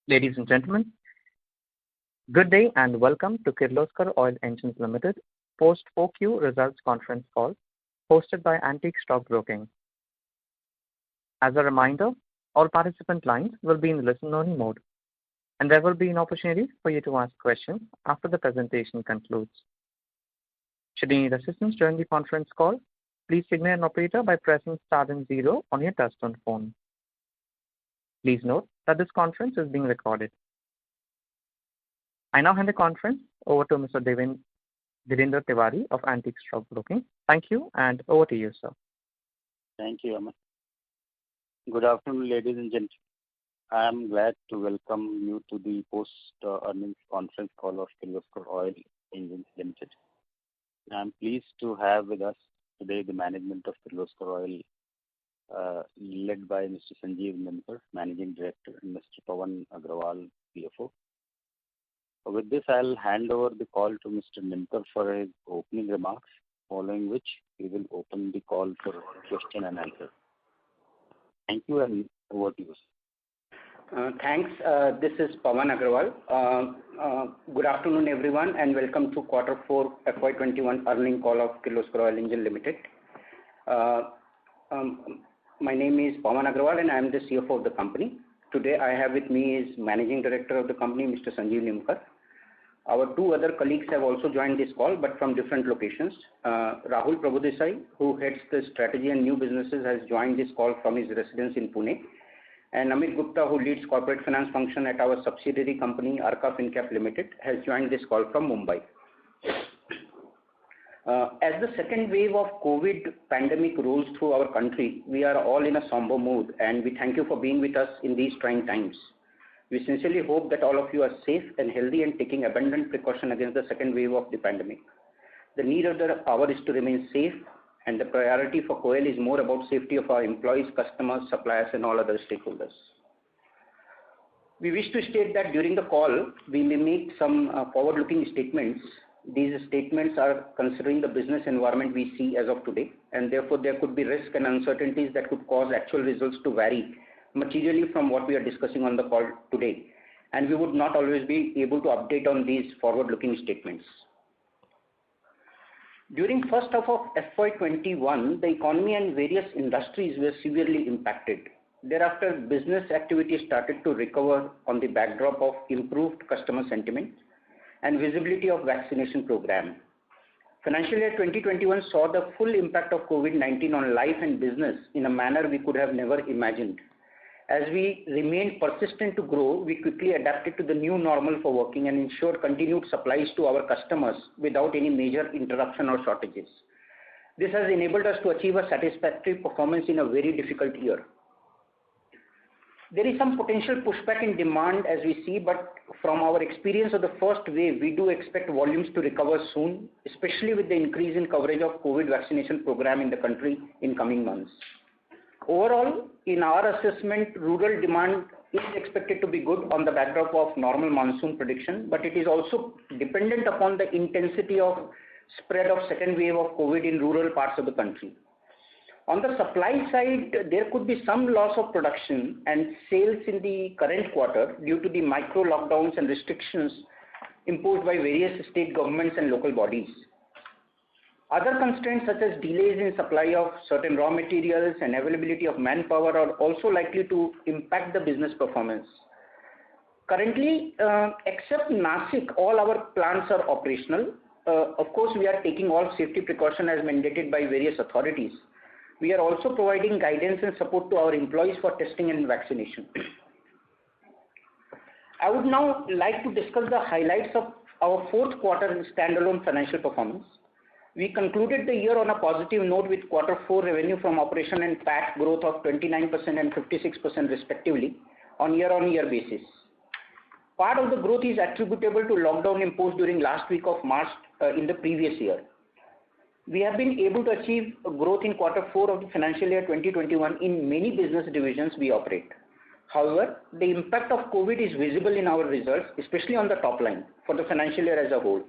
Ladies and gentlemen, good day and welcome to Kirloskar Oil Engines Limited post 4Q results conference call hosted by Antique Stock Broking. As a reminder, all participant lines will be in listen-only mode, and there will be an opportunity for you to ask questions after the presentation concludes. Should you need assistance during the conference call, please signal an operator by pressing star and 0 on your touchtone phone. Please note that this conference is being recorded. I now hand the conference over to Mr. Devendra Tiwari of Antique Stock Broking. Thank you, and over to you, sir. Thank you, Aman. Good afternoon, ladies and gentlemen. I am glad to welcome you to the post-earnings conference call of Kirloskar Oil Engines Limited. I am pleased to have with us today the management of Kirloskar Oil, led by Mr. Sanjeev Nimkar, Managing Director, and Mr. Pawan Agrawal, CFO. With this, I'll hand over the call to Mr. Nimkar for his opening remarks, following which we will open the call for question and answer. Thank you, and over to you. Thanks. This is Pawan Agrawal. Good afternoon, everyone, and welcome to Quarter 4 FY21 earning call of Kirloskar Oil Engines Limited. My name is Pawan Agrawal, and I am the CFO of the company. Today, I have with me is Managing Director of the company, Mr. Sanjeev Nimkar. Our two other colleagues have also joined this call, but from different locations. Rahul Prabhudesai, who heads the strategy and new businesses, has joined this call from his residence in Pune. And Amit Gupta, who leads corporate finance function at our subsidiary company, Arka Fincap Limited, has joined this call from Mumbai. As the second wave of COVID pandemic rolls through our country, we are all in a somber mood, and we thank you for being with us in these trying times. We sincerely hope that all of you are safe and healthy and taking abundant precaution against the second wave of the pandemic. The need of the hour is to remain safe, and the priority for KOEL is more about safety of our employees, customers, suppliers, and all other stakeholders. We wish to state that during the call, we may make some forward-looking statements. These statements are considering the business environment we see as of today, and therefore there could be risk and uncertainties that could cause actual results to vary materially from what we are discussing on the call today, and we would not always be able to update on these forward-looking statements. During first half of FY21, the economy and various industries were severely impacted. Thereafter, business activity started to recover on the backdrop of improved customer sentiment and visibility of vaccination program. Financial year 2021 saw the full impact of COVID-19 on life and business in a manner we could have never imagined. As we remained persistent to grow, we quickly adapted to the new normal for working and ensured continued supplies to our customers without any major interruption or shortages. This has enabled us to achieve a satisfactory performance in a very difficult year. There is some potential pushback in demand as we see, but from our experience of the first wave, we do expect volumes to recover soon, especially with the increase in coverage of COVID vaccination program in the country in coming months. Overall, in our assessment, rural demand is expected to be good on the backdrop of normal monsoon prediction, but it is also dependent upon the intensity of spread of second wave of COVID in rural parts of the country. On the supply side, there could be some loss of production and sales in the current quarter due to the micro lockdowns and restrictions imposed by various state governments and local bodies. Other constraints such as delays in supply of certain raw materials and availability of manpower are also likely to impact the business performance. Currently, except Nasik, all our plants are operational. Of course, we are taking all safety precautions as mandated by various authorities. We are also providing guidance and support to our employees for testing and vaccination. I would now like to discuss the highlights of our fourth quarter standalone financial performance. We concluded the year on a positive note with quarter 4 revenue from operation and PAT growth of 29% and 56% respectively on year-on-year basis. Part of the growth is attributable to lockdown imposed during last week of March in the previous year. We have been able to achieve a growth in quarter 4 of the financial year 2021 in many business divisions we operate. However, the impact of COVID is visible in our results, especially on the top line for the financial year as a whole.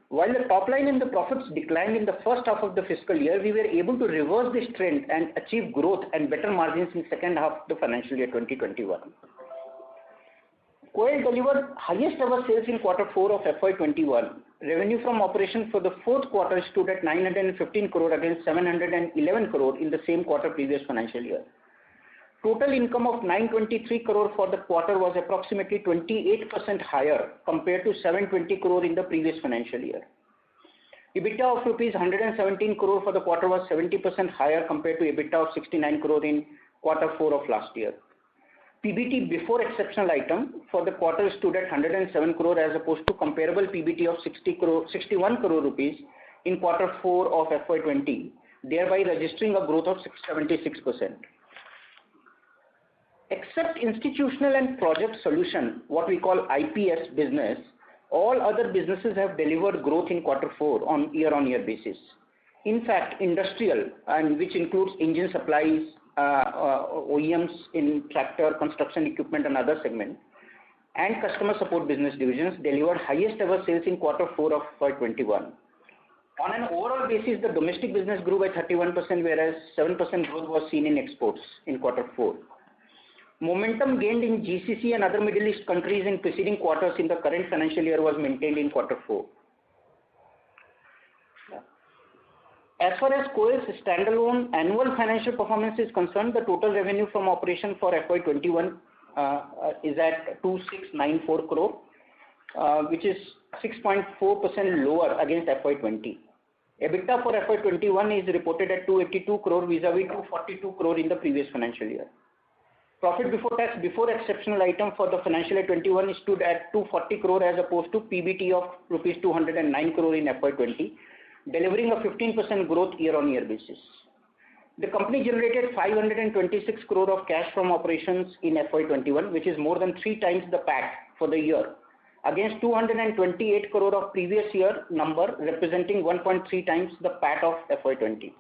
While the top line and the profits declined in the first half of the fiscal year, we were able to reverse this trend and achieve growth and better margins in second half of the financial year 2021. KOEL delivered highest ever sales in quarter 4 of FY21. Revenue from operations for the fourth quarter stood at 915 crore against 711 crore in the same quarter previous financial year. Total income of 923 crore for the quarter was approximately 28% higher compared to 720 crore in the previous financial year. EBITDA of rupees 117 crore for the quarter was 70% higher compared to EBITDA of 69 crore in quarter 4 of last year. PBT before exceptional item for the quarter stood at 107 crore as opposed to comparable PBT of 61 crore rupees in quarter 4 of FY20, thereby registering a growth of 76%. Except institutional and project solution, what we call IPS business, all other businesses have delivered growth in quarter 4 on year-on-year basis. In fact, industrial, and which includes engine supplies, OEMs in tractor, construction equipment and other segments, and customer support business divisions delivered highest ever sales in quarter 4 of FY21. On an overall basis, the domestic business grew by 31%, whereas 7% growth was seen in exports in quarter 4. Momentum gained in GCC and other Middle East countries in preceding quarters in the current financial year was maintained in quarter 4. As far as KOEL's standalone annual financial performance is concerned, the total revenue from operation for FY21 is at 2694 crore, which is 6.4% lower against FY20. EBITDA for FY21 is reported at 282 crore vis-a-vis 242 crore in the previous financial year. Profit before tax before exceptional item for the financial year 21 stood at 240 crore as opposed to PBT of rupees 209 crore in FY20, delivering a 15% growth year-on-year basis. The company generated 526 crore of cash from operations in FY21, which is more than 3 times the PAT for the year, against 228 crore of previous year number, representing 1.3 times the PAT of FY20.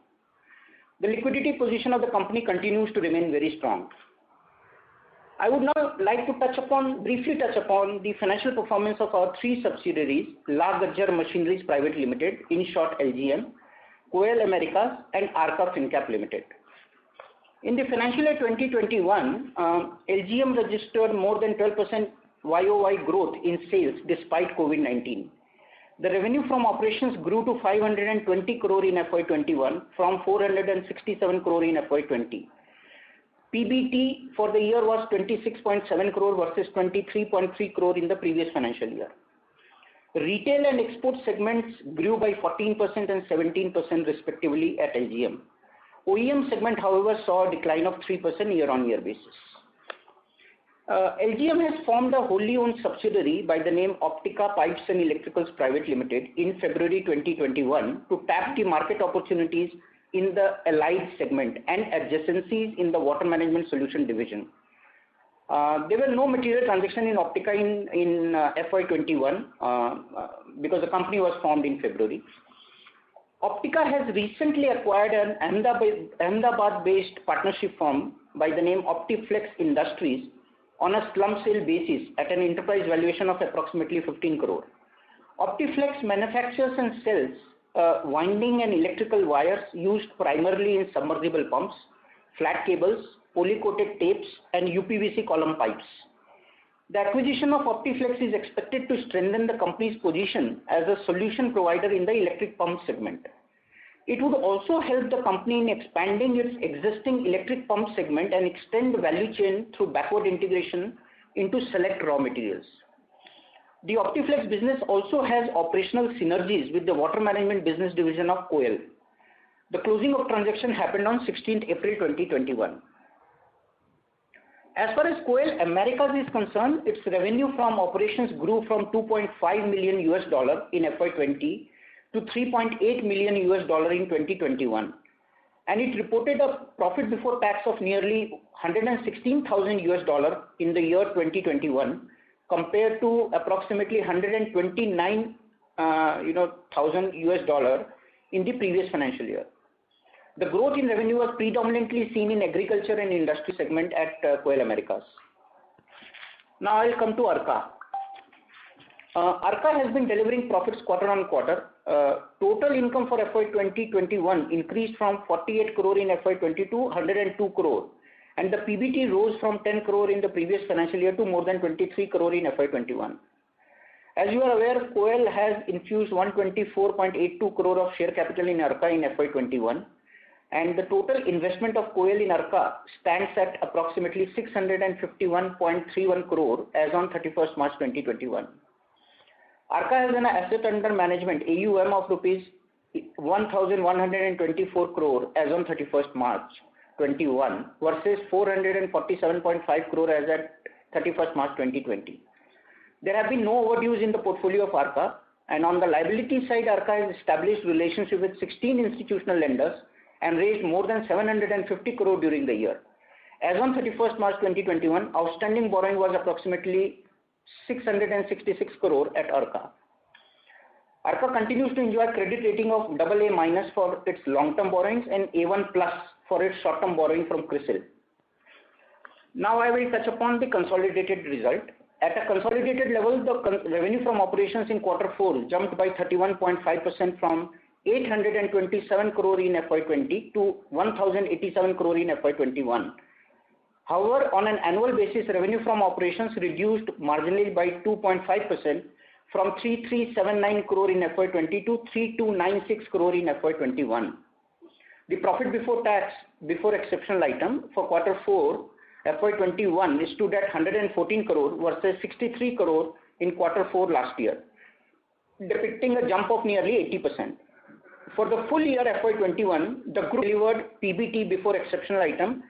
The liquidity position of the company continues to remain very strong. I would now like to briefly touch upon the financial performance of our 3 subsidiaries, La Gajjar Machineries Private Limited, in short LGM, KOEL Americas, and Arka Fincap Limited. In the financial year 2021, LGM registered more than 12% YOY growth in sales despite COVID-19. The revenue from operations grew to 520 crore in FY21 from 467 crore in FY20. PBT for the year was 26.7 crore versus 23.3 crore in the previous financial year. Retail and export segments grew by 14% and 17% respectively at LGM. OEM segment, however, saw a decline of 3% year-on-year basis. LGM has formed a wholly owned subsidiary by the name Optica Pipes and Electricals Private Limited in February 2021 to tap the market opportunities in the allied segment and adjacencies in the water management solution division. There were no material transactions in Optica in FY21 because the company was formed in February. Optica has recently acquired an Ahmedabad-based partnership firm by the name Optiflex Industries on a slump sale basis at an enterprise valuation of approximately 15 crore. Optiflex manufactures and sells winding and electrical wires used primarily in submersible pumps, flat cables, poly-coated tapes, and UPVC column pipes. The acquisition of Optiflex is expected to strengthen the company's position as a solution provider in the electric pump segment. It would also help the company in expanding its existing electric pump segment and extend the value chain through backward integration into select raw materials. The Optiflex business also has operational synergies with the water management business division of KOEL. The closing of transaction happened on 16th April 2021. As far as KOEL Americas is concerned, its revenue from operations grew from $2.5 million in FY20 to $3.8 million in 2021, and it reported a profit before tax of nearly $116,000 in the year 2021, compared to approximately $129,000 in the previous financial year. The growth in revenue was predominantly seen in agriculture and industry segment at KOEL Americas. Now I'll come to Arka. Arka has been delivering profits quarter on quarter. Total income for FY 2021 increased from 48 crore in FY20 to 102 crore, and the PBT rose from 10 crore in the previous financial year to more than 23 crore in FY21. As you are aware, KOEL has infused 124.82 crore of share capital in Arka in FY21, and the total investment of KOEL in Arka stands at approximately 651.31 crore as on 31st March 2021. Arka has an asset under management AUM of rupees 1,124 crore as on 31st March 21 versus 447.5 crore as at 31st March 2020. There have been no overdues in the portfolio of Arka, and on the liability side, Arka has established relationship with 16 institutional lenders and raised more than 750 crore during the year. As on 31st March 2021, outstanding borrowing was approximately 666 crore at Arka. Arka continues to enjoy credit rating of AA- for its long-term borrowings and A1+ for its short-term borrowing from CRISIL. Now I will touch upon the consolidated result. At a consolidated level, the revenue from operations in Q4 jumped by 31.5% from 827 crore in FY20 to 1087 crore in FY21. However, on an annual basis, revenue from operations reduced marginally by 2.5% from 3379 crore in FY20 to 3296 crore in FY21. The profit before tax, before exceptional item for Q4 FY21 stood at 114 crore versus 63 crore in Q4 last year, depicting a jump of nearly 80%. For the full year FY21, the group delivered PBT before exceptional item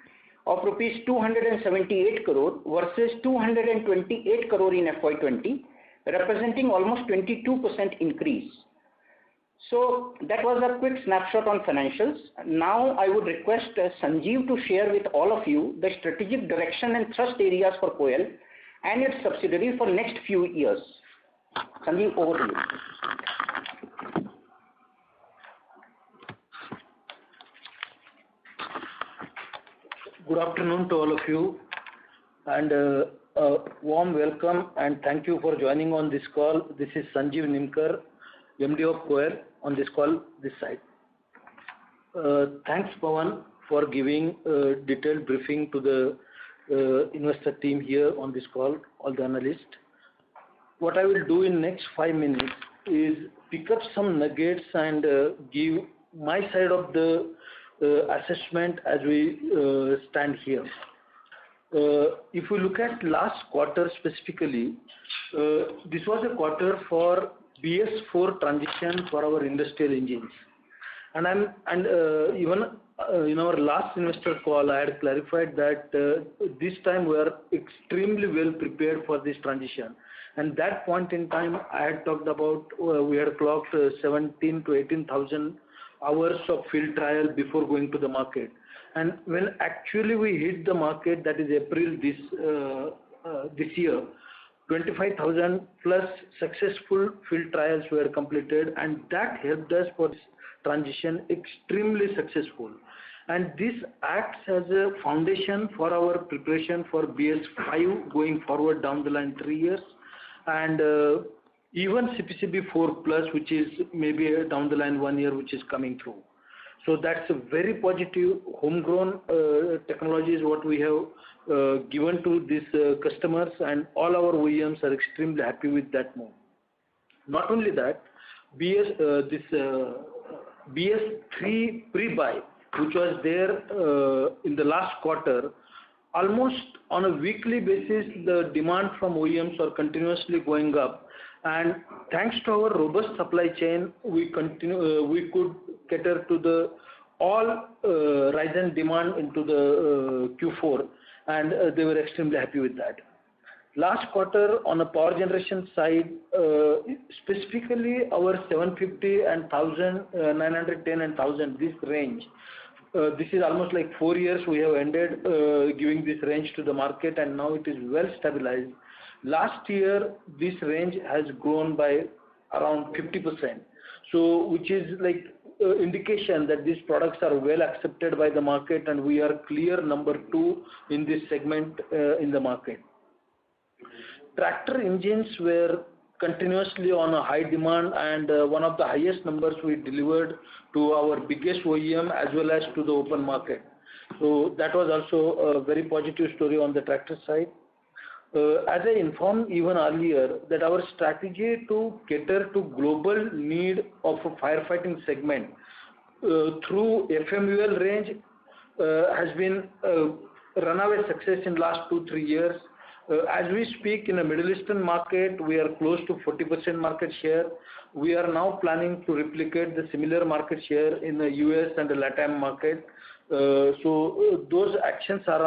of rupees 278 crore versus 228 crore in FY20, representing almost 22% increase. So that was a quick snapshot on financials. Now I would request Sanjeev to share with all of you the strategic direction and thrust areas for KOEL and its subsidiary for next few years. Sanjeev, over to you. Good afternoon to all of you, and a warm welcome and thank you for joining on this call. This is Sanjeev Nimkar, MD of KOEL on this call this side. Thanks Pawan for giving a detailed briefing to the investor team here on this call, all the analysts. What I will do in next 5 minutes is pick up some nuggets and give my side of the assessment as we stand here. If we look at last quarter specifically, this was a quarter for BS4 transition for our industrial engines, and even in our last investor call I had clarified that this time we are extremely well prepared for this transition, and that point in time I had talked about we had clocked 17 to 18,000 hours of field trial before going to the market, and when actually we hit the market, that is April this year, 25,000 plus successful field trials were completed, and that helped us for this transition extremely successful, and this acts as a foundation for our preparation for BS5 going forward down the line 3 years, and even CPCB 4 plus, which is maybe down the line 1 year, which is coming through. So that's a very positive homegrown technologies what we have given to these customers, and all our OEMs are extremely happy with that move. Not only that, BS3 pre-buy, which was there in the last quarter, almost on a weekly basis, the demand from OEMs are continuously going up. And thanks to our robust supply chain, we could cater to the all rise in demand into the Q4, and they were extremely happy with that. Last quarter on the power generation side, specifically our 750 and 1000, 910 and 1000, this range. This is almost like 4 years we have ended giving this range to the market, and now it is well stabilized. Last year, this range has grown by around 50%. So, which is like indication that these products are well accepted by the market, and we are clear number 2 in this segment in the market. Tractor engines were continuously on a high demand, and one of the highest numbers we delivered to our biggest OEM as well as to the open market. So that was also a very positive story on the tractor side. As I informed even earlier, that our strategy to cater to global need of a firefighting segment through FMUL range has been runaway success in last 2-3 years. As we speak, in the Middle Eastern market, we are close to 40% market share. We are now planning to replicate the similar market share in the US and the LATAM market. So those actions are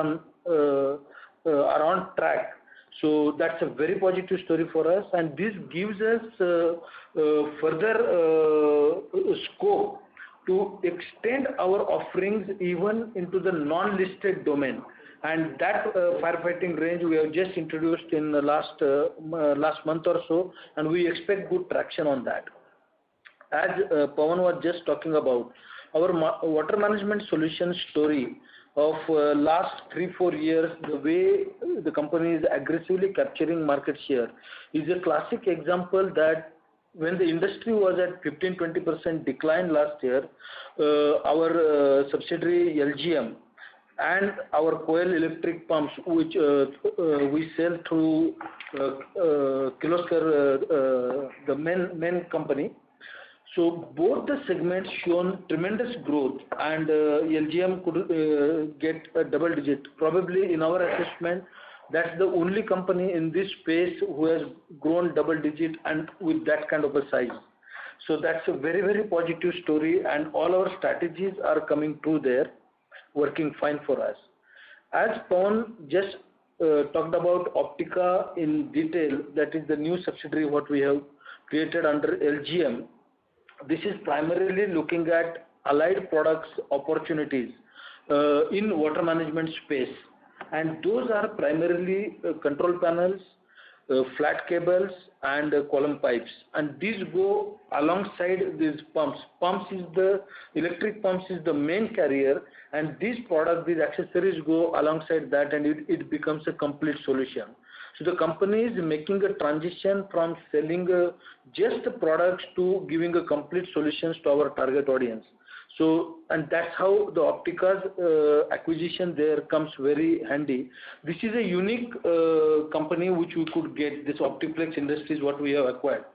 on track. So that's a very positive story for us, and this gives us further scope to extend our offerings even into the non-listed domain. And that firefighting range we have just introduced in the last month or so, and we expect good traction on that. As Pawan was just talking about, our water management solution story of last 3-4 years, the way the company is aggressively capturing market share is a classic example that when the industry was at 15-20% decline last year, our subsidiary LGM and our coil electric pumps, which we sell through Kirloskar, the main company. So both the segments shown tremendous growth, and LGM could get a double digit. Probably in our assessment, that's the only company in this space who has grown double digit and with that kind of a size. So that's a very, very positive story, and all our strategies are coming true there, working fine for us. As Pawan just talked about Optica in detail, that is the new subsidiary what we have created under LGM. This is primarily looking at allied products opportunities in water management space, and those are primarily control panels, flat cables, and column pipes, and these go alongside these pumps. Electric pumps is the main carrier, and these accessories go alongside that, and it becomes a complete solution. So the company is making a transition from selling just the products to giving a complete solutions to our target audience. So, and that's how the Optica's acquisition there comes very handy. This is a unique company which we could get, this Optiplex Industries what we have acquired.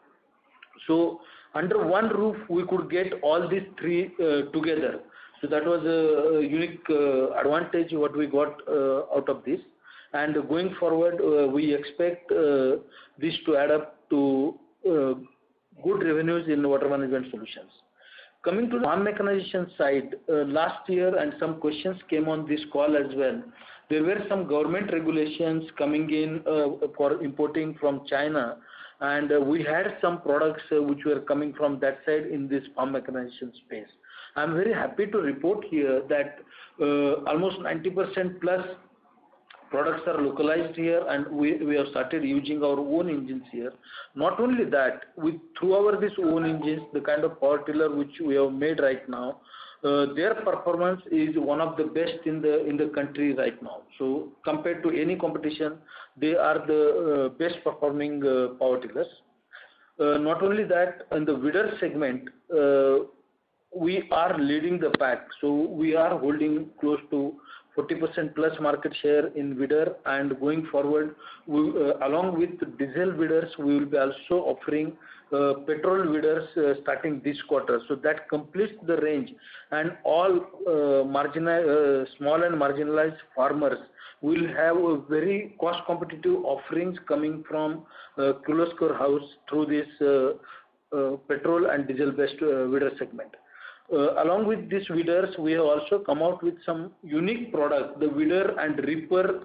So under one roof we could get all these three together. So that was a unique advantage what we got out of this. And going forward, we expect this to add up to good revenues in water management solutions. Coming to the farm mechanization side, last year, and some questions came on this call as well, there were some government regulations coming in for importing from China, and we had some products which were coming from that side in this farm mechanization space. I am very happy to report here that almost 90% plus products are localized here, and we have started using our own engines here. Not only that, through this own engines, the kind of power tiller which we have made right now, their performance is one of the best in the country right now. So compared to any competition, they are the best performing power tillers. Not only that, in the widder segment, we are leading the pack. So we are holding close to 40% plus market share in widder, and going forward, along with diesel widders, we will be also offering petrol widders starting this quarter. So that completes the range, and all small and marginalized farmers will have a very cost competitive offerings coming from Kirloskar House through this petrol and diesel based widder segment. Along with these widders, we have also come out with some unique product, the widder and reaper.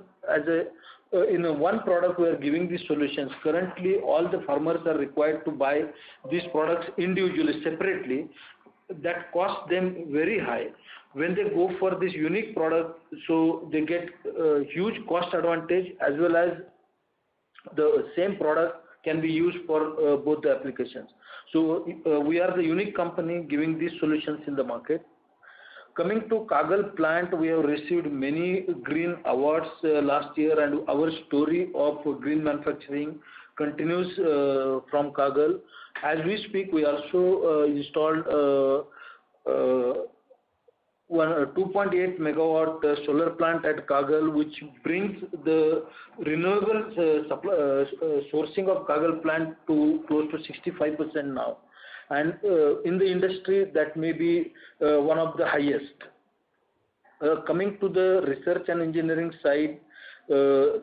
In one product we are giving these solutions. Currently all the farmers are required to buy these products individually, separately. That costs them very high. When they go for this unique product, so they get huge cost advantage, as well as the same product can be used for both the applications. So we are the unique company giving these solutions in the market. Coming to Kagal plant, we have received many green awards last year, and our story of green manufacturing continues from Kagal. As we speak, we also installed 2.8 megawatt solar plant at Kagal, which brings the renewable sourcing of Kagal plant to close to 65% now. And in the industry, that may be one of the highest. Coming to the research and engineering side,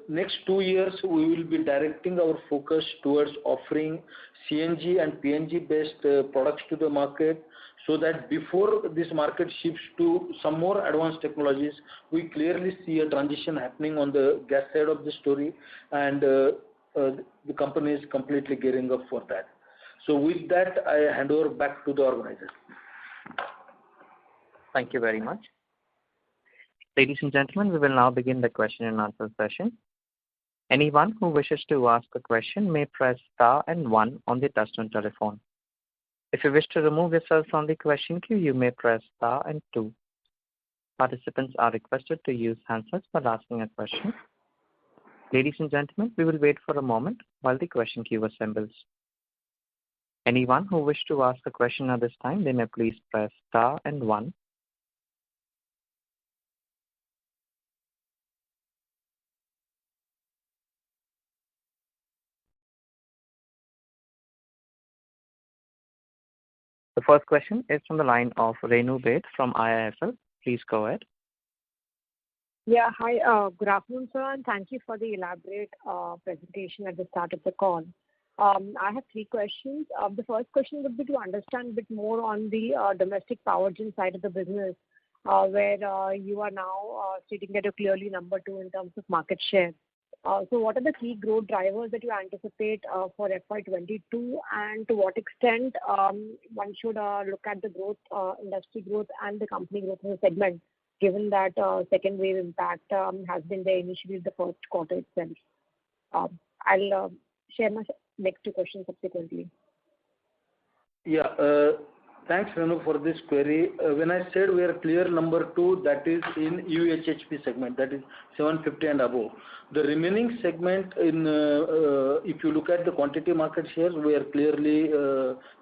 next 2 years we will be directing our focus towards offering CNG and PNG based products to the market, so that before this market shifts to some more advanced technologies, we clearly see a transition happening on the gas side of the story, and the company is completely gearing up for that. So with that, I hand over back to the organizer. Thank you very much. Ladies and gentlemen, we will now begin the question and answer session. Anyone who wishes to ask a question may press star and 1 on the touchtone telephone. If you wish to remove yourself from the question queue, you may press star and 2. Participants are requested to use handsets while asking a question. Ladies and gentlemen, we will wait for a moment while the question queue assembles. Anyone who wishes to ask a question at this time, they may please press star and 1. The first question is from the line of Renu Baid from IIFL. Please go ahead. Yeah, hi. Good afternoon, sir, and thank you for the elaborate presentation at the start of the call. I have 3 questions. The first question would be to understand a bit more on the domestic power gen side of the business, where you are now stating that you're clearly number 2 in terms of market share. So what are the key growth drivers that you anticipate for FY22, and to what extent one should look at the growth, industry growth and the company growth in the segment, given that second wave impact has been there initially in the first quarter itself? I'll share my next 2 questions subsequently. Yeah, thanks, Renu, for this query. When I said we are clear number 2, that is in UHHP segment, that is 750 and above. The remaining segment, if you look at the quantity market shares, we are clearly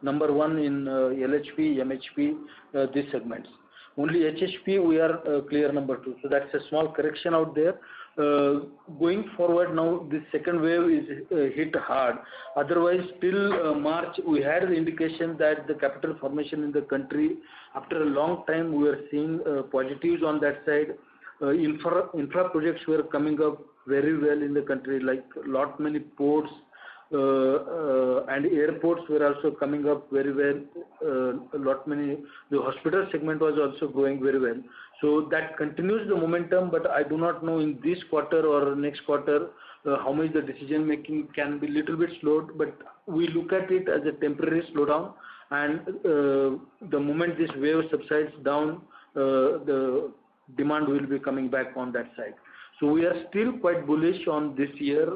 number 1 in LHP, MHP, these segments. Only HHP we are clear number 2. So that's a small correction out there. Going forward now, this second wave is hit hard. Otherwise, till March, we had the indication that the capital formation in the country, after a long time, we are seeing positives on that side. Infra projects were coming up very well in the country, like lot many ports and airports were also coming up very well. The hospital segment was also going very well. So that continues the momentum, but I do not know in this quarter or next quarter how much the decision making can be little bit slowed, but we look at it as a temporary slowdown, and the moment this wave subsides down, the demand will be coming back on that side. So we are still quite bullish on this year.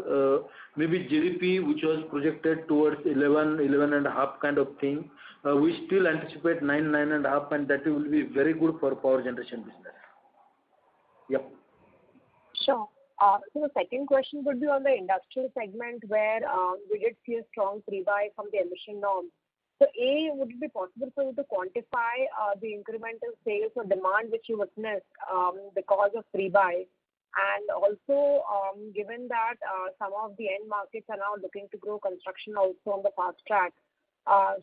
Maybe GDP, which was projected towards 11.5 kind of thing, we still anticipate 9.5, and that will be very good for power generation business. Yep. Sure. So the second question would be on the industrial segment, where we did see a strong pre-buy from the emission norms. So A, would it be possible for you to quantify the incremental sales or demand which you witnessed because of pre-buy? And also, given that some of the end markets are now looking to grow construction also on the fast track,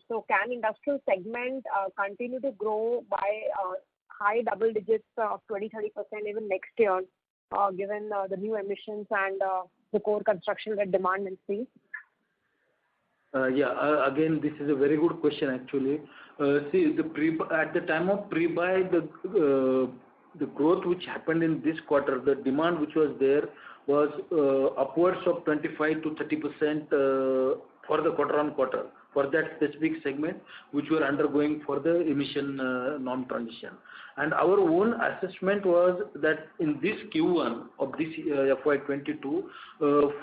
so can industrial segment continue to grow by high double digits of 20-30% even next year, given the new emissions and the core construction that demand and see? Again, this is a very good question actually. See, at the time of pre-buy, the growth which happened in this quarter, the demand which was there was upwards of 25 to 30% for the quarter on quarter for that specific segment which were undergoing for the emission norm transition. And our own assessment was that in this Q1 of this FY22,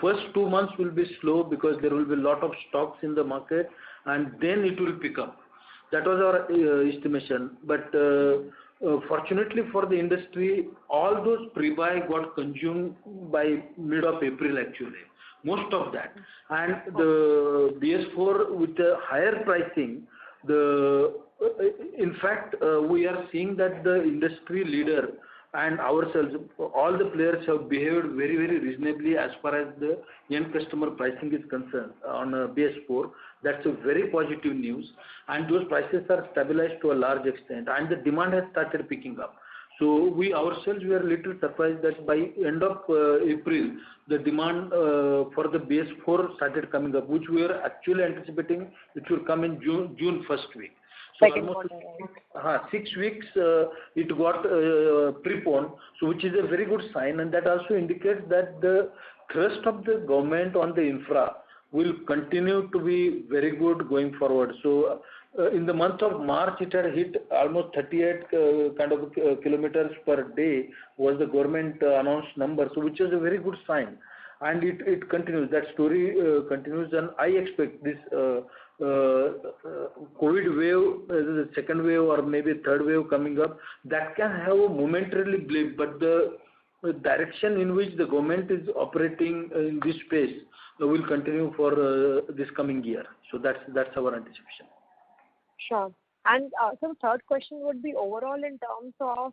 first 2 months will be slow because there will be a lot of stocks in the market, and then it will pick up. That was our estimation. But fortunately for the industry, all those pre-buy got consumed by mid of April actually, most of that. And the BS4 with the higher pricing, the In fact, we are seeing that the industry leader and ourselves, all the players have behaved very, very reasonably as far as the end customer pricing is concerned on BS4. That's a very positive news, and those prices are stabilized to a large extent, and the demand has started picking up. So we ourselves were a little surprised that by end of April, the demand for the BS4 started coming up, which we were actually anticipating it will come in June first week. So almost 6 weeks it got preponed, so which is a very good sign, and that also indicates that the thrust of the government on the infra will continue to be very good going forward. So in the month of March, it had hit almost 38 kilometers per day was the government announced number, so which is a very good sign. And it continues, that story continues, and I expect this COVID wave, the second wave or maybe third wave coming up, that can have a momentarily blip, but the direction in which the government is operating in this space will continue for this coming year. So that's our anticipation. Sure. And so the third question would be overall in terms of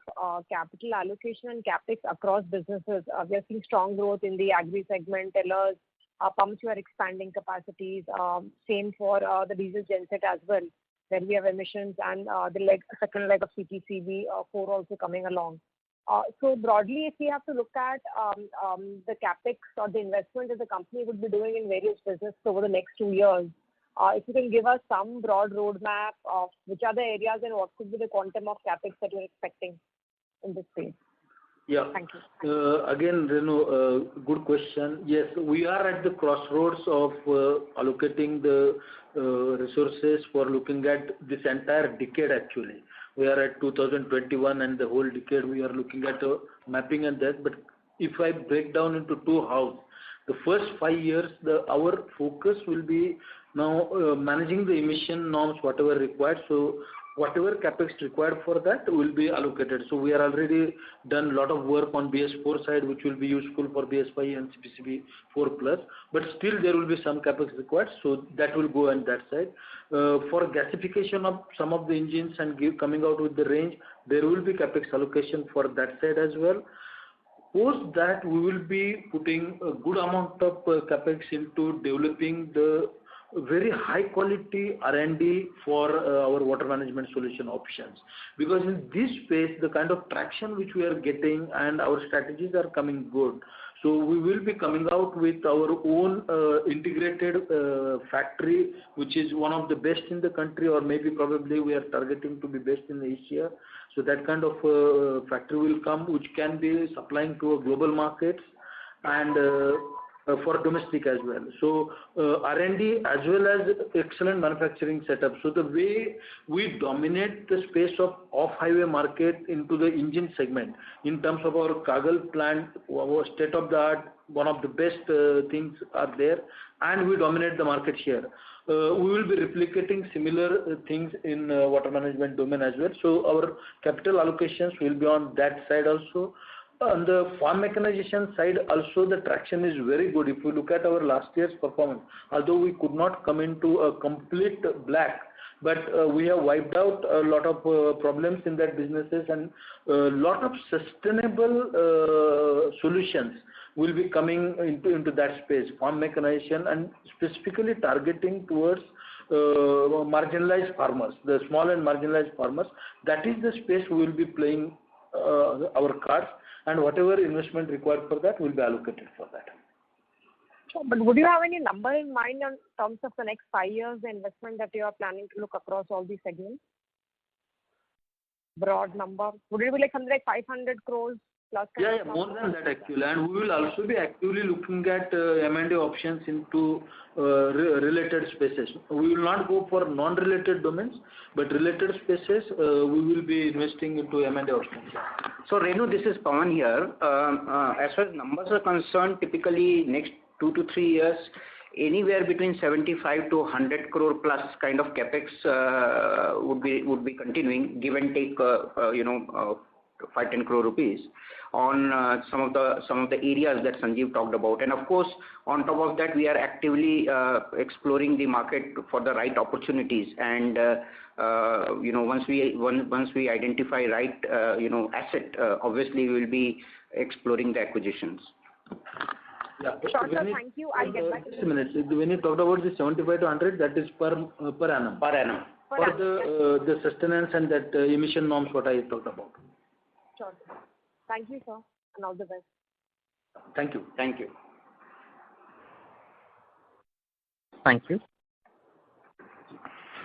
capital allocation and capex across businesses. We are seeing strong growth in the agri segment, tellers, pumps you are expanding capacities, same for the diesel genset as well, where we have emissions and the second leg of CPCB 4 also coming along. So broadly, if we have to look at the capex or the investment that the company would be doing in various businesses over the next 2 years, if you can give us some broad roadmap of which are the areas and what could be the quantum of capex that you're expecting in this space. Yeah. Thank you. Again, Renu, good question. Yes, we are at the crossroads of allocating the resources for looking at this entire decade actually. We are at 2021 and the whole decade we are looking at mapping and that. But if I break down into two halves, the first 5 years, our focus will be now managing the emission norms, whatever required. So whatever capex required for that will be allocated. So we are already done a lot of work on BS4 side, which will be useful for BS5 and CPCB 4 plus. But still there will be some capex required, so that will go on that side. For gasification of some of the engines and coming out with the range, there will be capex allocation for that side as well. Post that, we will be putting a good amount of capex into developing the very high quality R&D for our water management solution options, because in this space the kind of traction which we are getting and our strategies are coming good. So we will be coming out with our own integrated factory, which is one of the best in the country, or maybe probably we are targeting to be best in Asia. So that kind of factory will come, which can be supplying to a global markets and for domestic as well. So R&D as well as excellent manufacturing setup. So the way we dominate the space of off-highway market into the engine segment in terms of our Kagal plant, our state of the art, one of the best things are there, and we dominate the market share. We will be replicating similar things in water management domain as well. So our capital allocations will be on that side also. On the farm mechanization side also, the traction is very good. If we look at our last year's performance, although we could not come into a complete black, but we have wiped out a lot of problems in that businesses, and a lot of sustainable solutions will be coming into that space, farm mechanization, and specifically targeting towards marginalized farmers, the small and marginalized farmers. That is the space we will be playing our cards, and whatever investment required for that will be allocated for that. Sure, but would you have any number in mind in terms of the next 5 years, the investment that you are planning to look across all these segments? Broad number. Would it be like something like 500 crores plus? Yeah, more than that actually. And we will also be actively looking at M&A options into related spaces. We will not go for non-related domains, but related spaces we will be investing into M&A options. So Renu, this is Pawan here. As far as numbers are concerned, typically next 2 to 3 years, anywhere between 75 to 100 crore plus kind of capex would be continuing, give and take 5-10 crore rupees on some of the areas that Sanjeev talked about. And of course, on top of that, we are actively exploring the market for the right opportunities. And once we identify right asset, obviously we will be exploring the acquisitions. Yeah. Sure, sir. Thank you. I'll get back. Just a minute. When you talked about the 75 to 100, that is per annum. Per annum. For the sustenance and that emission norms, what I talked about. Sure. Thank you, sir, and all the best. Thank you. Thank you. Thank you.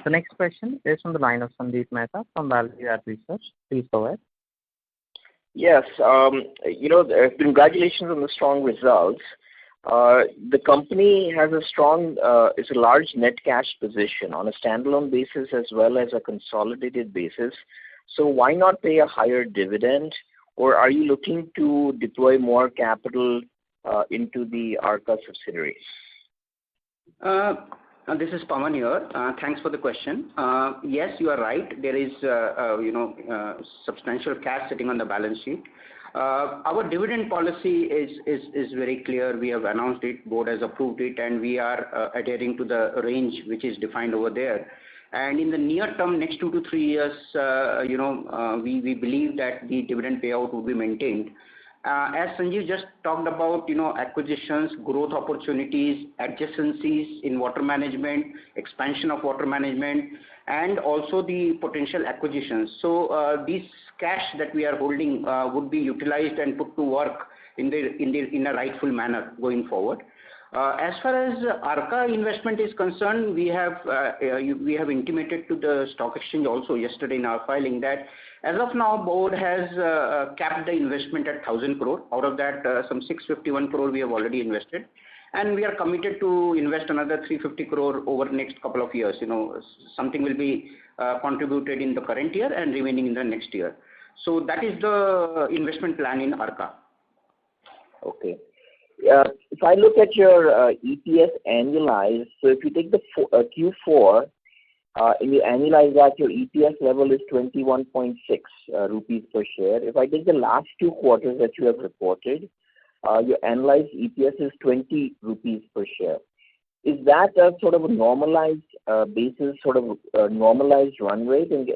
The next question is from the line of Sandeep Mehta from Value Add Research. Please go ahead. Yes. Congratulations on the strong results. The company has it's a large net cash position on a standalone basis as well as a consolidated basis. So why not pay a higher dividend, or are you looking to deploy more capital into the Arka subsidiary? This is Pawan here. Thanks for the question. Yes, you are right. There is substantial cash sitting on the balance sheet. Our dividend policy is very clear. We have announced it, board has approved it, and we are adhering to the range which is defined over there. And in the near term, next 2 to 3 years, we believe that the dividend payout will be maintained. As Sanjeev just talked about, acquisitions, growth opportunities, adjacencies in water management, expansion of water management, and also the potential acquisitions. So this cash that we are holding would be utilized and put to work in a rightful manner going forward. As far as Arka investment is concerned, we have intimated to the stock exchange also yesterday in our filing that as of now, board has capped the investment at 1,000 crore. Out of that, some 651 crore we have already invested, and we are committed to invest another 350 crore over the next couple of years. Something will be contributed in the current year and remaining in the next year. So that is the investment plan in Arka. Okay. If I look at your EPS annualized, so if you take the Q4 and you annualize that, your EPS level is 21.6 rupees per share. If I take the last 2 quarters that you have reported, your annualized EPS is 20 rupees per share. Is that a sort of a normalized basis, sort of a normalized run rate? And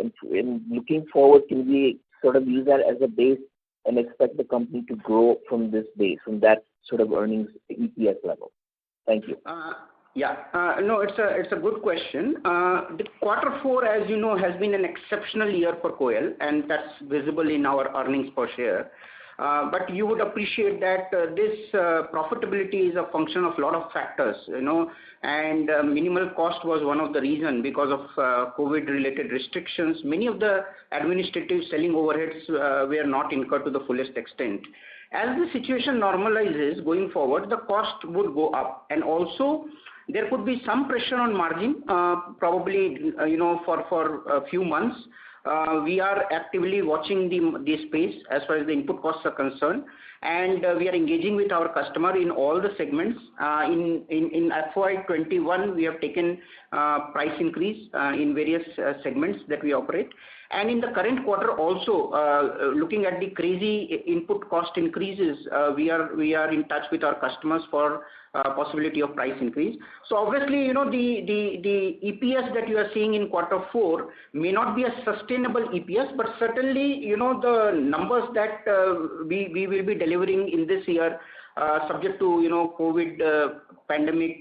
looking forward, can we sort of use that as a base and expect the company to grow from this base, from that sort of earnings EPS level? Thank you. No, it's a good question. The Q4, as you know, has been an exceptional year for KOEL, and that's visible in our earnings per share. But you would appreciate that this profitability is a function of a lot of factors, and minimal cost was one of the reasons because of COVID-related restrictions. Many of the administrative selling overheads were not incurred to the fullest extent. As the situation normalizes going forward, the cost would go up, and also there could be some pressure on margin, probably for a few months. We are actively watching the space as far as the input costs are concerned, and we are engaging with our customer in all the segments. In FY21, we have taken price increase in various segments that we operate. And in the current quarter also, looking at the crazy input cost increases, we are in touch with our customers for possibility of price increase. So obviously, the EPS that you are seeing in Q4 may not be a sustainable EPS, but certainly, the numbers that we will be delivering in this year, subject to, COVID pandemic,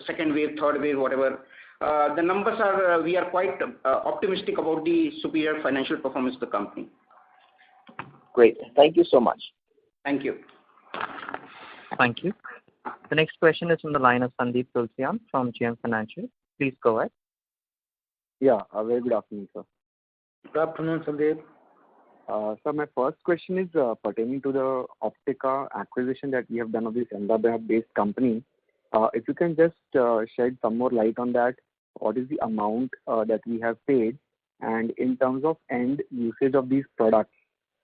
second wave, third wave, whatever, the numbers are, we are quite optimistic about the superior financial performance of the company. Great. Thank you so much. Thank you. Thank you. The next question is from the line of Sandeep Tulsiyan from GM Financial. Please go ahead. Yeah, a very good afternoon, sir. Good afternoon, Sandeep. So my first question is pertaining to the Optica acquisition that we have done of this Ahmedabad-based company. If you can just shed some more light on that, what is the amount that we have paid, and in terms of end usage of these products,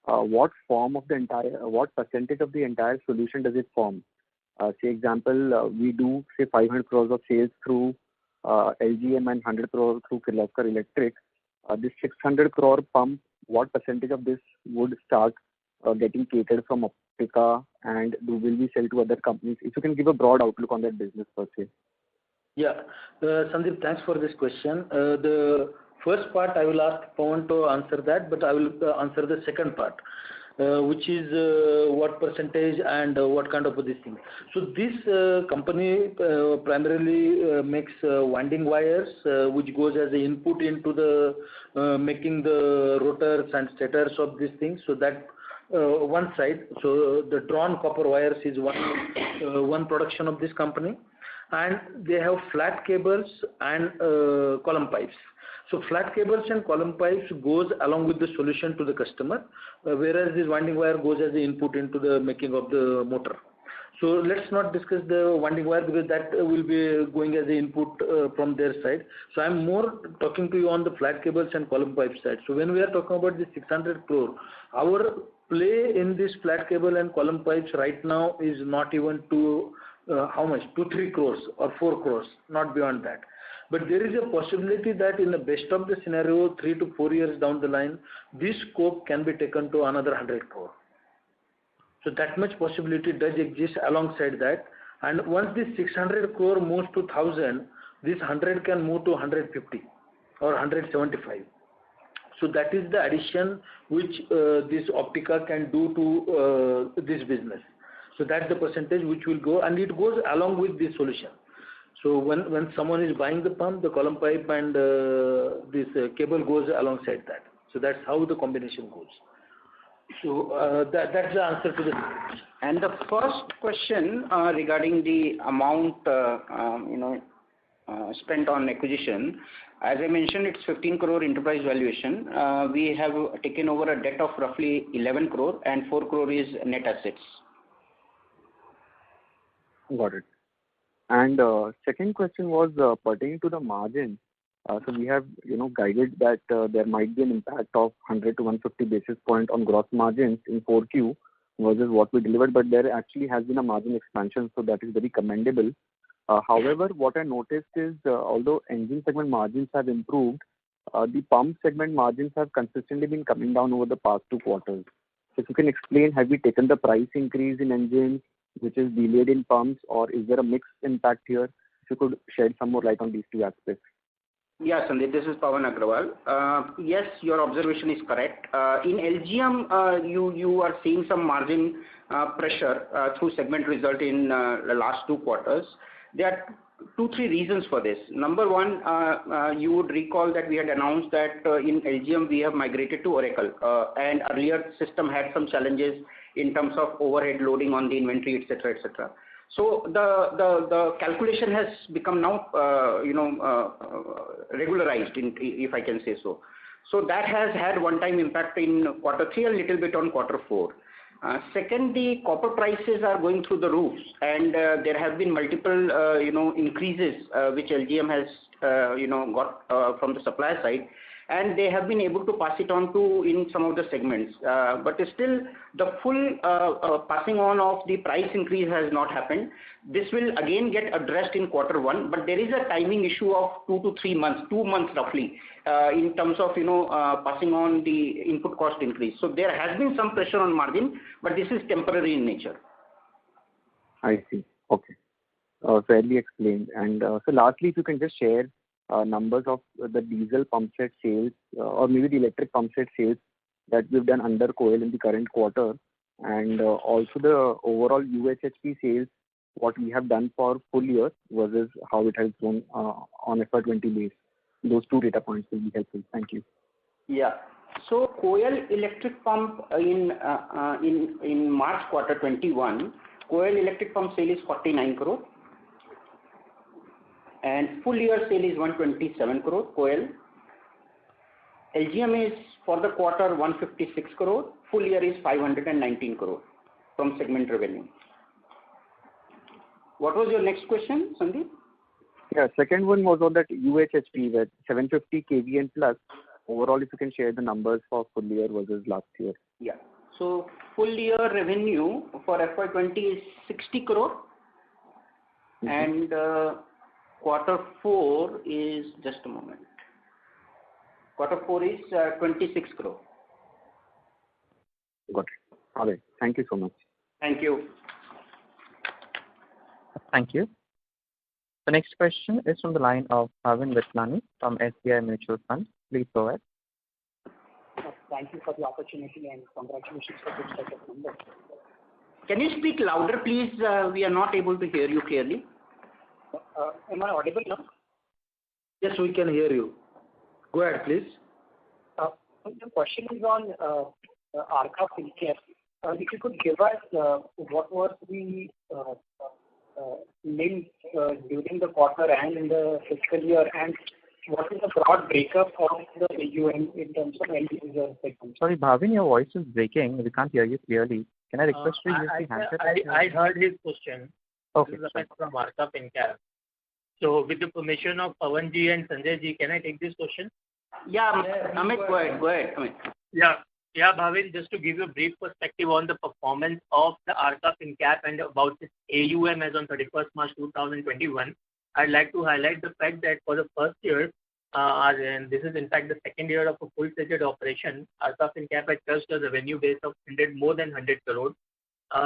what percentage of the entire solution does it form? Say example, we do say 500 crores of sales through LGM and 100 crore through Kirloskar Electric. This 600 crore pump what percentage of this would start getting catered from Optica, and will we sell to other companies? If you can give a broad outlook on that business per se. Yeah. Sandeep, thanks for this question. The first part I will ask Pawan to answer that, but I will answer the second part, which is what percentage and what kind of this thing. So this company primarily makes winding wires, which goes as an input into the making the rotors and stators of these things. So that one side. So the drawn copper wires is one production of this company, and they have flat cables and column pipes. So flat cables and column pipes goes along with the solution to the customer, whereas this winding wire goes as the input into the making of the motor. So let's not discuss the winding wire because that will be going as the input from their side. So I'm more talking to you on the flat cables and column pipe side. So when we are talking about the 600 crore, our play in this flat cable and column pipes right now is not even to how much? 2-3 crores or 4 crores, not beyond that. But there is a possibility that in the best of the scenario, 3 to 4 years down the line, this scope can be taken to another 100 crore. So that much possibility does exist alongside that. And once this 600 crore moves to 1000, this 100 can move to 150 or 175. So that is the addition which this Optica can do to this business. So that's the percentage which will go, and it goes along with this solution. So when someone is buying the pump, the column pipe and this cable goes alongside that. So that's how the combination goes. So that's the answer to the question. And the first question regarding the amount spent on acquisition, as I mentioned, it's 15 crore enterprise valuation. We have taken over a debt of roughly 11 crore and 4 crore is net assets. Got it. And second question was pertaining to the margin. So we have, guided that there might be an impact of 100 to 150 basis point on gross margins in 4Q versus what we delivered, but there actually has been a margin expansion, so that is very commendable. However, what I noticed is although engine segment margins have improved, the pump segment margins have consistently been coming down over the past 2 quarters. So if you can explain, have we taken the price increase in engines, which is delayed in pumps, or is there a mixed impact here? If you could shed some more light on these 2 aspects. Yeah, Sandeep, this is Pawan Agrawal. Yes, your observation is correct. In LGM, you are seeing some margin pressure through segment result in the last 2 quarters. There are 2-3 reasons for this. Number one, you would recall that we had announced that in LGM we have migrated to Oracle, and earlier system had some challenges in terms of overhead loading on the inventory, etc., etc. So the calculation has become now regularized, if I can say so. So that has had one-time impact in Q3, a little bit on Q4. Second, the copper prices are going through the roofs, and there have been multiple increases which LGM has got from the supplier side, and they have been able to pass it on to in some of the segments. But still, the full passing on of the price increase has not happened. This will again get addressed in Q1, but there is a timing issue of 2 to 3 months, 2 months roughly, in terms of passing on the input cost increase. So there has been some pressure on margin, but this is temporary in nature. I see. Okay. Fairly explained. And so lastly, if you can just share numbers of the diesel pump set sales or maybe the electric pump set sales that we've done under KOEL in the current quarter, and also the overall UHHP sales, what we have done for full year versus how it has grown on FY20 base. Those 2 data points will be helpful. Thank you. Yeah. So KOEL electric pump in March quarter 21, KOEL electric pump sale is 49 crore. And full year sale is 127 crore, KOEL. LGM is for the quarter 156 crore, full year is 519 crore from segment revenue. What was your next question, Sandeep? Yeah, second one was on that UHHP, that 750 kV and plus. Overall, if you can share the numbers for full year versus last year. Yeah. So full year revenue for FY20 is 60 crore. Mm-hmm. And Q4 is, just a moment. Q4 is 26 crore. Got it. All right. Thank you so much. Thank you. Thank you. The next question is from the line of Bhavin Vithlani from SBI Mutual Fund. Please go ahead. Thank you for the opportunity and congratulations for this set of numbers. Can you speak louder, please? We are not able to hear you clearly. Am I audible now? Yes, we can hear you. Go ahead, please. The question is on Arka FinCare. If you could give us what was the NIM during the quarter and in the fiscal year, and what is the broad breakup of the AUM in terms of end user segments? Sorry, Bhavin, your voice is breaking. We can't hear you clearly. Can I request you to use the handset? I heard his question. Okay. This is Amit from Arka FinCare. So, with the permission of Pawan ji and Sanjay ji, can I take this question? Yeah, Amit, go ahead, Amit. Yeah, Bhavin, just to give you a brief perspective on the performance of the Arka FinCare and about its AUM as on 31st March 2021, I'd like to highlight the fact that for the first year, and this is in fact the second year of a full-fledged operation, Arka FinCare had touched a revenue base of more than 100 crore.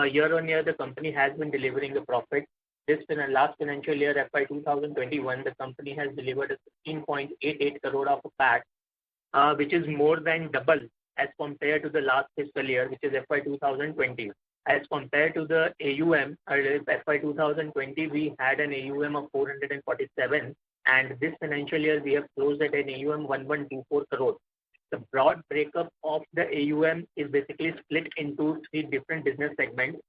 Year on year, the company has been delivering a profit. This last financial year, FY 2021, the company has delivered a 16.88 crore of a PAT, which is more than double as compared to the last fiscal year, which is FY 2020. As compared to the AUM, FY 2020, we had an AUM of 447, and this financial year we have closed at an AUM 1124 crore. The broad breakup of the AUM is basically split into three different business segments.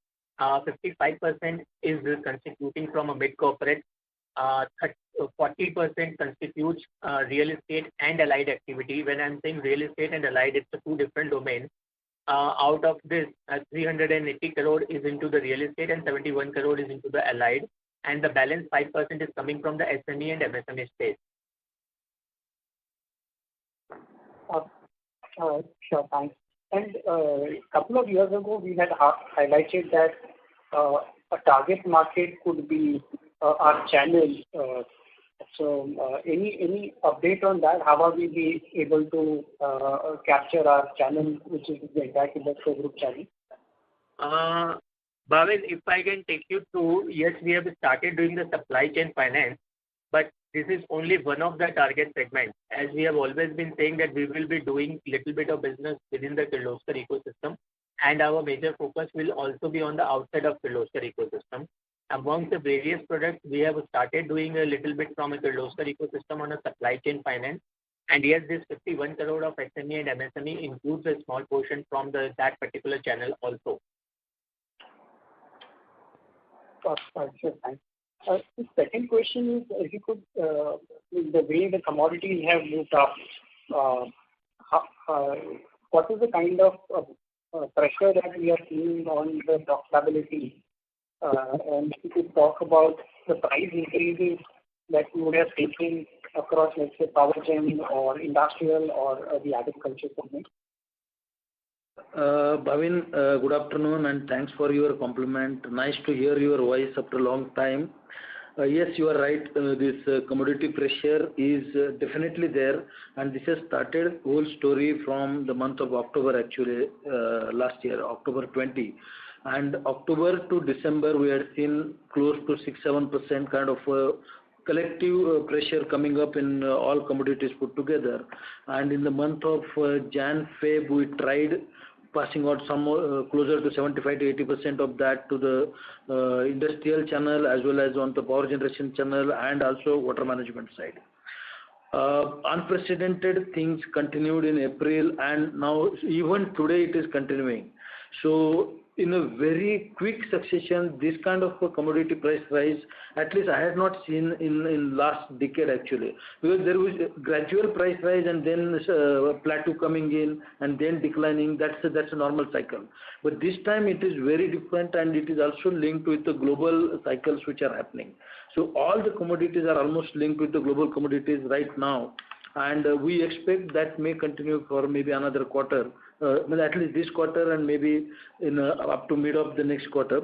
55% is constituting from a mid-corporate, 40% constitutes real estate and allied activity. When I'm saying real estate and allied, it's two different domains. Out of this, 380 crore is into the real estate and 71 crore is into the allied, and the balance 5% is coming from the SME and MSME space. Sure, thanks. And a couple of years ago, we had highlighted that a target market could be our channel. Any update on that? How are we be able to capture our channel, which is the entire Kirloskar Group channel? Bhavin, if I can take you through, yes, we have started doing the supply chain finance, but this is only one of the target segments. As we have always been saying that we will be doing little bit of business within the Kirloskar ecosystem, and our major focus will also be on the outside of Kirloskar ecosystem. Among the various products, we have started doing a little bit from a Kirloskar ecosystem on a supply chain finance. And yes, this 51 crore of SME and MSME includes a small portion from that particular channel also. Sure, thanks. The second question is, if you could, the way the commodities have moved up, what is the kind of pressure that we are seeing on the profitability? And if you could talk about the price increases that you would have taken across, let's say, power gen or industrial or the agriculture segment. Bhavin, good afternoon and thanks for your compliment. Nice to hear your voice after a long time. Yes, you are right. This commodity pressure is definitely there, and this has started whole story from the month of October actually, last year, October 20. And October to December, we had seen close to 6-7% kind of collective pressure coming up in all commodities put together. And in the month of Jan-Feb, we tried passing out some closer to 75 to 80% of that to the industrial channel as well as on the power generation channel and also water management side. Unprecedented things continued in April, and now even today it is continuing. So in a very quick succession, this kind of a commodity price rise, at least I had not seen in last decade actually, because there was a gradual price rise and then plateau coming in and then declining. That's a normal cycle. But this time it is very different, and it is also linked with the global cycles which are happening. So all the commodities are almost linked with the global commodities right now, and we expect that may continue for maybe another quarter. At least this quarter and maybe in up to mid of the next quarter.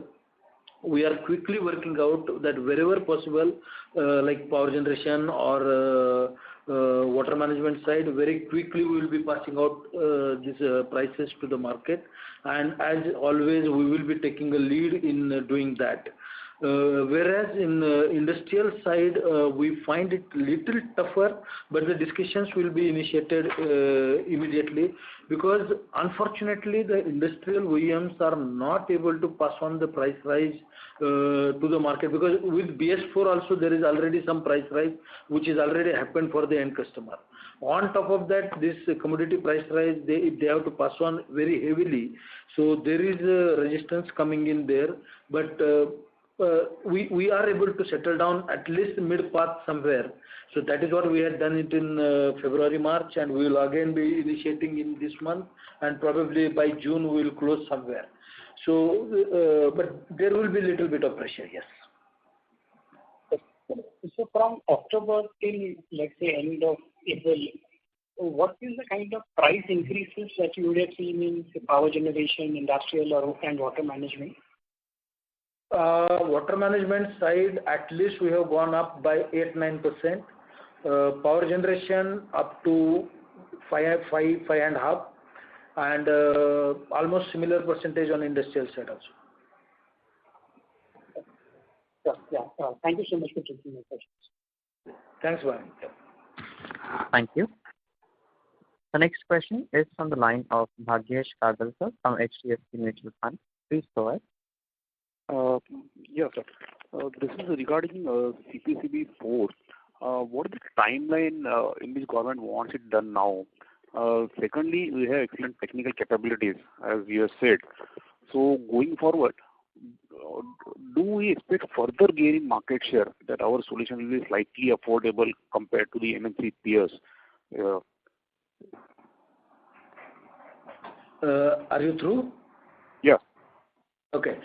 We are quickly working out that wherever possible, like power generation or water management side, very quickly we will be passing out these prices to the market, and as always we will be taking a lead in doing that. Whereas in industrial side, we find it little tougher, but the discussions will be initiated immediately, because unfortunately the industrial OEMs are not able to pass on the price rise to the market, because with BS4 also there is already some price rise which is already happened for the end customer. On top of that, this commodity price rise, they have to pass on very heavily, so there is a resistance coming in there, but we are able to settle down at least mid path somewhere. So that is what we had done it in February, March, and we will again be initiating in this month, and probably by June we will close somewhere. So, but there will be little bit of pressure, yes. So from October till, let's say, end of April, what is the kind of price increases that you would have seen in power generation, industrial, and water management? Water management side, at least we have gone up by 8-9%. Power generation up to 5.5, and almost similar percentage on industrial side also. Thank you so much for taking my questions. Thanks, Bhavin. Thank you. The next question is from the line of Bhagyesh Kagalkar from HDFC Mutual Fund. Please go ahead. Yes, sir. This is regarding CPCB 4. What is the timeline in which government wants it done now? Secondly, we have excellent technical capabilities, as you have said. So going forward, do we expect further gain in market share, that our solution will be slightly affordable compared to the MNC peers? Are you through? Yeah. Okay.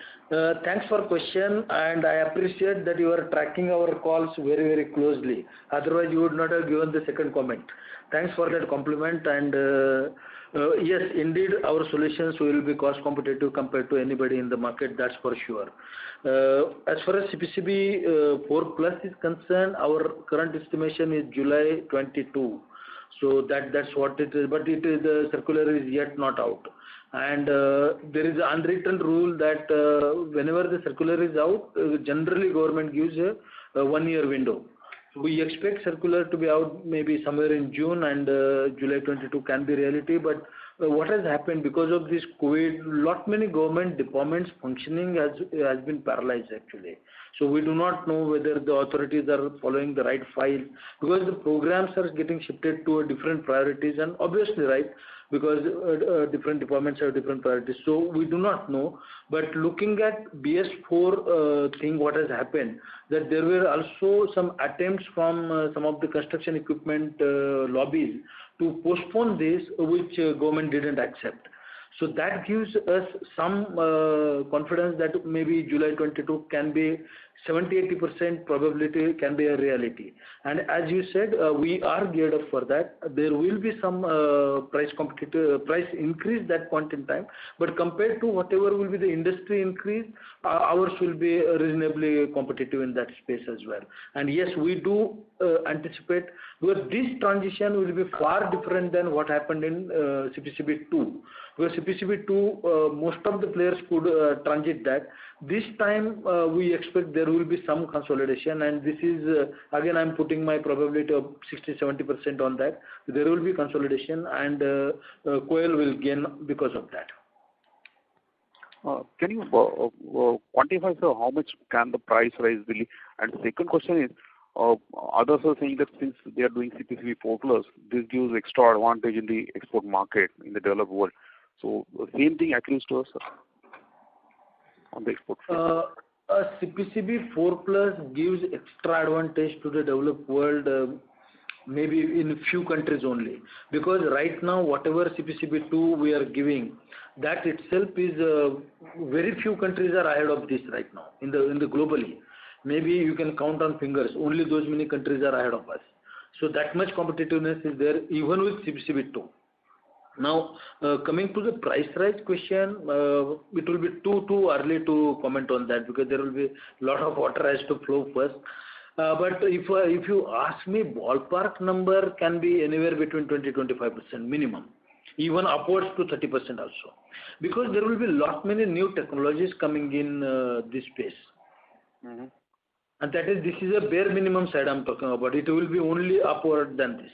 Thanks for question, and I appreciate that you are tracking our calls very, very closely. Otherwise, you would not have given the second comment. Thanks for that compliment. And yes, indeed, our solutions will be cost competitive compared to anybody in the market. That's for sure. As far as CPCB 4 Plus is concerned, our current estimation is July 22. So that's what it is. But the circular is yet not out. And there is an unwritten rule that whenever the circular is out, generally government gives a 1-year window. We expect circular to be out maybe somewhere in June, and July 22 can be reality. But what has happened because of this COVID, lot many government departments functioning has been paralyzed actually. So we do not know whether the authorities are following the right file, because the programs are getting shifted to a different priorities, and obviously right, because different departments have different priorities. So we do not know. But looking at BS4 thing, what has happened, that there were also some attempts from some of the construction equipment lobbies to postpone this, which government didn't accept. So that gives us some confidence that maybe July 22 can be 70-80% probability can be a reality. And as you said, we are geared up for that. There will be some price increase that point in time, but compared to whatever will be the industry increase, ours will be reasonably competitive in that space as well. And yes, we do anticipate, because this transition will be far different than what happened in CPCB 2. Because CPCB 2, most of the players could transit that. This time we expect there will be some consolidation, and this is again I'm putting my probability of 60-70% on that. There will be consolidation, and KOEL will gain because of that. Can you quantify, sir, how much can the price rise really? And second question is, others are saying that since they are doing CPCB 4 Plus, this gives extra advantage in the export market in the developed world. So same thing accrues to us, sir, on the export front. CPCB 4 Plus gives extra advantage to the developed world, maybe in few countries only. Because right now, whatever CPCB 2 we are giving, that itself is very few countries are ahead of this right now in the globally. Maybe you can count on fingers. Only those many countries are ahead of us. So that much competitiveness is there even with CPCB 2. Now, coming to the price rise question, it will be too early to comment on that, because there will be a lot of water has to flow first. But if you ask me, ballpark number can be anywhere between 20-25% minimum, even upwards to 30% also, because there will be lot many new technologies coming in this space. Mm-hmm. And this is a bare minimum side I'm talking about. It will be only upward than this.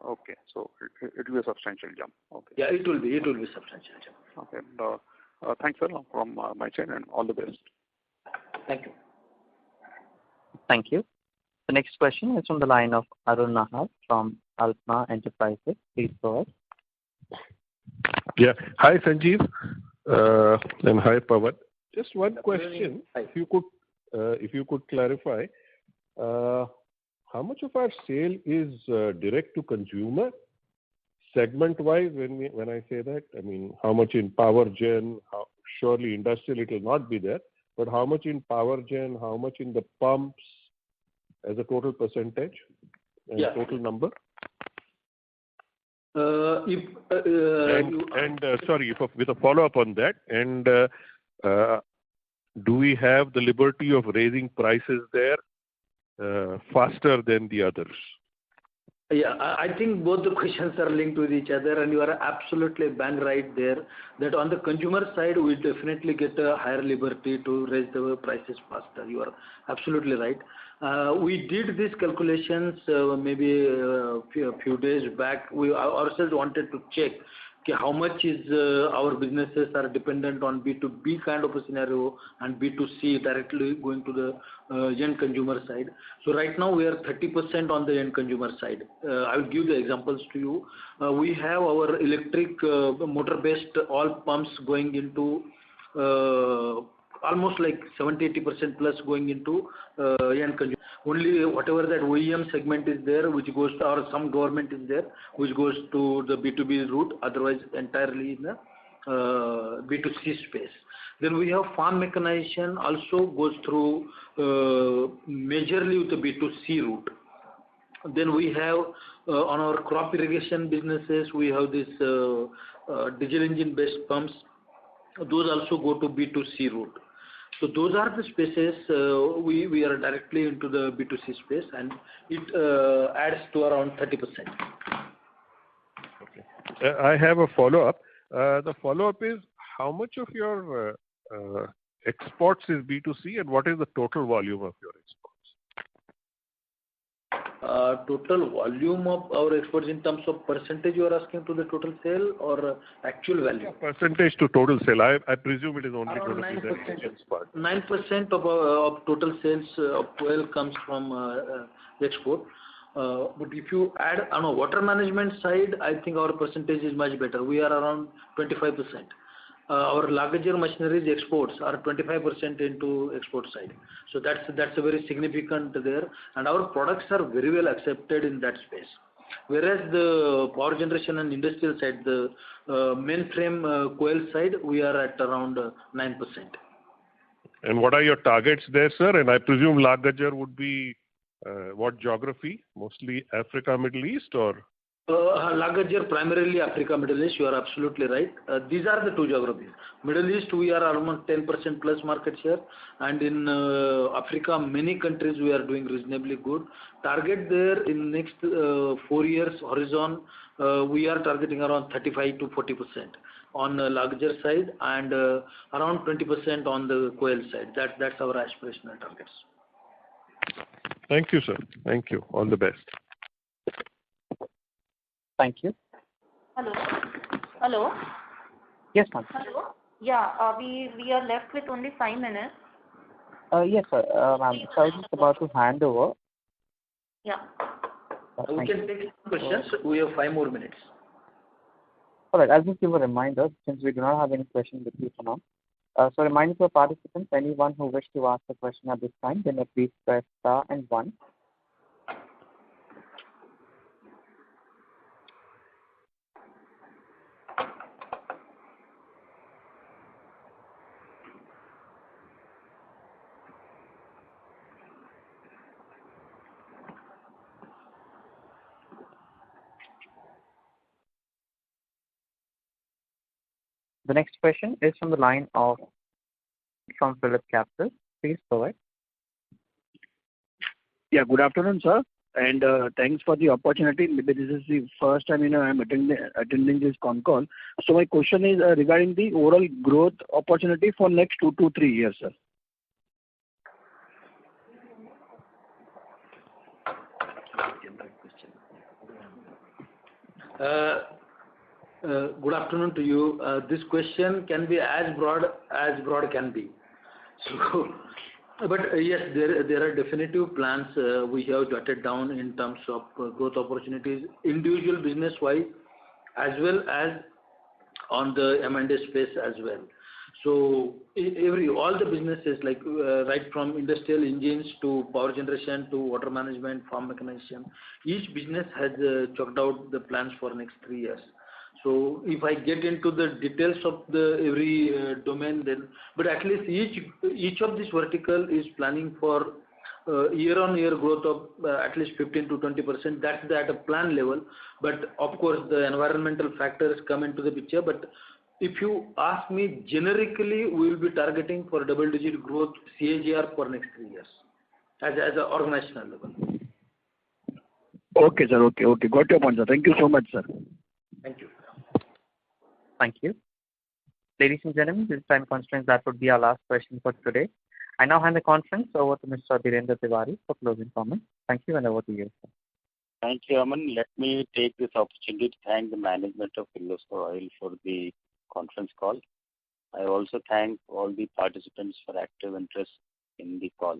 Okay, so it will be a substantial jump. Okay. Yeah, it will be substantial jump. Okay. Thanks, sir, from my side, and all the best. Thank you. Thank you. The next question is from the line of Arun Nahar from Alpna Enterprises. Please go ahead. Yeah. Hi, Sanjeev. And hi, Pawan. Just one question. Hi. If you could clarify, how much of our sale is direct to consumer segment-wise? When I say that, I mean how much in power gen? Surely industrial it will not be there, but how much in power gen? How much in the pumps as a total percentage and total number? Sorry, with a follow-up on that, and do we have the liberty of raising prices there faster than the others? Yeah, I think both the questions are linked with each other, and you are absolutely bang right there, that on the consumer side, we definitely get a higher liberty to raise the prices faster. You are absolutely right. We did these calculations maybe a few days back. We ourselves wanted to check how much is our businesses are dependent on B2B kind of a scenario and B2C directly going to the end consumer side. So right now we are 30% on the end consumer side. I will give the examples to you. We have our electric motor-based all pumps going into almost like 70-80% plus going into end consumer. Only whatever that OEM segment is there, which goes to, or some government is there, which goes to the B2B route, otherwise entirely in the B2C space. Then we have farm mechanization also goes through majorly with the B2C route. Then we have on our crop irrigation businesses, we have this diesel engine based pumps. Those also go to B2C route. So those are the spaces we are directly into the B2C space, and it adds to around 30%. Okay. I have a follow-up. The follow-up is, how much of your exports is B2C, and what is the total volume of your exports? Total volume of our exports in terms of percentage you are asking to the total sale or actual value? Yeah, percentage to total sale. I presume it is only around going to be the engines part. 9% of total sales of oil comes from export. But if you add on a water management side, I think our percentage is much better. We are around 25%. Our Lagager machineries exports are 25% into export side. So that's a very significant there, and our products are very well accepted in that space. Whereas the power generation and industrial side, the mainframe coil side, we are at around 9%. And what are your targets there, sir? And I presume Lagager would be what geography? Mostly Africa, Middle East, or? Lagager primarily Africa, Middle East. You are absolutely right. These are the two geographies. Middle East, we are almost 10% plus market share, and in Africa, many countries we are doing reasonably good. Target there in next 4 years horizon, we are targeting around 35 to 40% on the Lagager side, and around 20% on the coil side. That's our aspirational targets. Thank you, sir. Thank you. All the best. Thank you. Hello. Hello. Yes, ma'am. Hello. Yeah, we are left with only 5 minutes. Yes, sir. Ma'am, so I was just about to hand over. Yeah. We can take questions. We have 5 more minutes. All right. I'll just give a reminder since we do not have any questions with you for now. So reminder to our participants, anyone who wishes to ask a question at this time, then please press star and 1. The next question is from the line of from Philip Capital. Please go ahead. Yeah, good afternoon, sir, and thanks for the opportunity. Maybe this is the first time, I'm attending this con call. So my question is regarding the overall growth opportunity for next 2 to 3 years, sir. Good afternoon to you. This question can be as broad can be. So, but yes, there are definitive plans we have jotted down in terms of growth opportunities, individual business wise, as well as on the M&A space as well. So all the businesses like right from industrial engines to power generation to water management, farm mechanization, each business has chalked out the plans for next 3 years. So if I get into the details of the every domain, then but at least each of this vertical is planning for year-on-year growth of at least 15 to 20%. That's at a plan level. But of course, the environmental factors come into the picture. But if you ask me, generically, we will be targeting for double-digit growth CAGR for next 3 years as an organizational level. Okay, sir. Okay. Got your point, sir. Thank you so much, sir. Thank you. Thank you. Ladies and gentlemen, this time constraints, that would be our last question for today. I now hand the conference over to Mr. Dhirendra Tiwari for closing comments. Thank you, and over to you, sir. Thank you, Aman. Let me take this opportunity to thank the management of Kirloskar Oil for the conference call. I also thank all the participants for active interest in the call.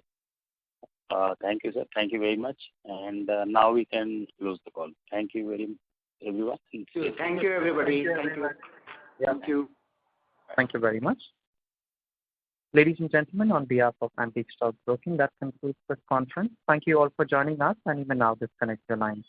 Thank you, sir. Thank you very much. And now we can close the call. Thank you very much, everyone. Thank you, everybody. Thank you. Thank you. Thank you very much. Ladies and gentlemen, on behalf of Antique Stock Broking, that concludes this conference. Thank you all for joining us, and you may now disconnect your lines.